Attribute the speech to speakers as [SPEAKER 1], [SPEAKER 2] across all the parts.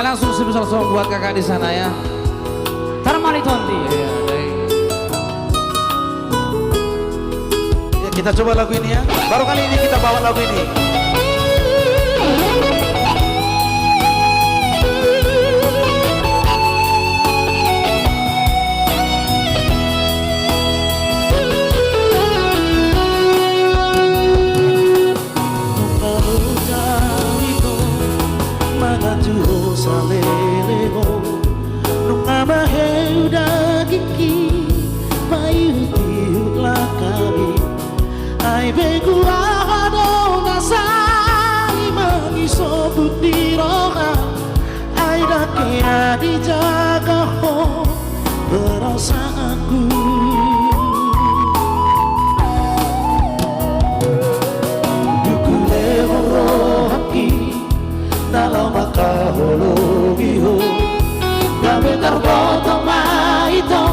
[SPEAKER 1] Ya langsung sebesar buat kakak di sana ya.
[SPEAKER 2] Tarmali Tonti.
[SPEAKER 1] Iya, ya, kita coba lagu ini ya. Baru kali ini kita bawa lagu ini.
[SPEAKER 3] Dijaga ho perasaanku, dukule haki dalam makahologi ho gabe tarboto maito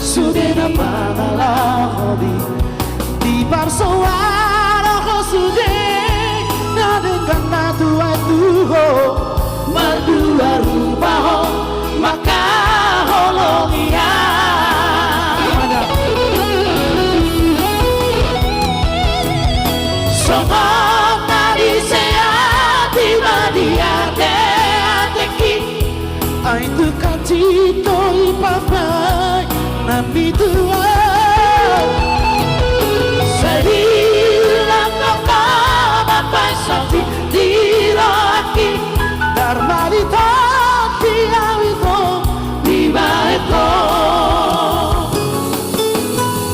[SPEAKER 3] sudena manalahobi di parsoara ho sude nadekan natua tuho berdua rupa ho maka hologia sobat tadi seati badia teateki aitu kacito ipapai nabi tua sedih kau bapai sakti diraki Darmalito tiawito dibaeko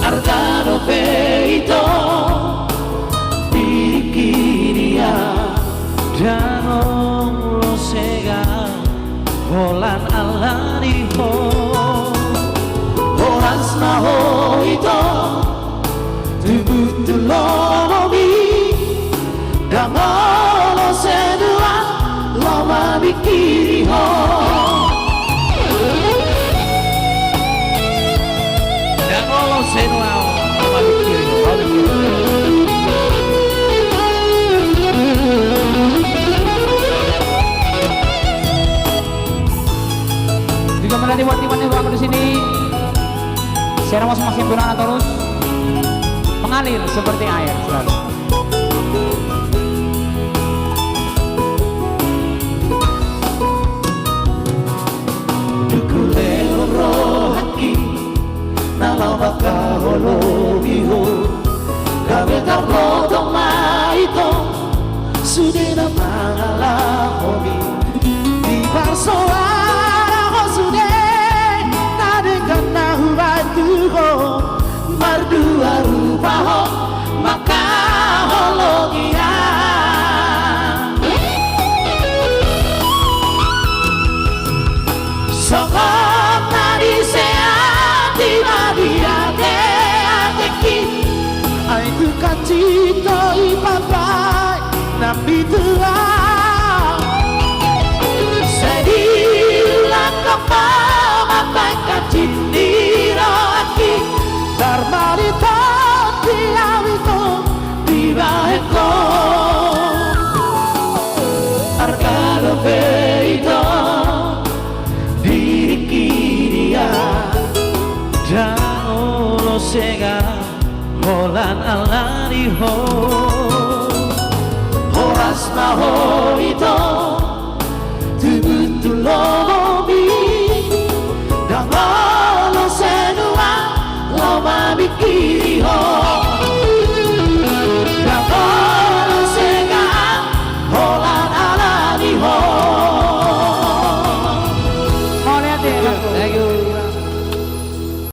[SPEAKER 3] Argano peito dikiria
[SPEAKER 1] Dano lo sega Holan alaniho
[SPEAKER 3] Horas naho ito Tubutulonomi Dangolo sedua Lama bikiri ho
[SPEAKER 1] Dangolo sedua Lama bikiri ho
[SPEAKER 2] Juga menjadi buat-buat yang berada di sini. Secara masing-masing berada terus mengalir seperti air selalu.
[SPEAKER 3] Nalau makahologi ho gabe tarboto maito sudena mangalahobi di parsoara ho sude nadekan nahuatu ho berdua rupa ho makahologia sobat tadi seati badia teateki aitu kacito ipapai nabi tua sedih kau bapai kacit diraki darmalito tiawito dibaeko argano peito
[SPEAKER 1] Dano lo sega Holan alaniho
[SPEAKER 3] Horas naho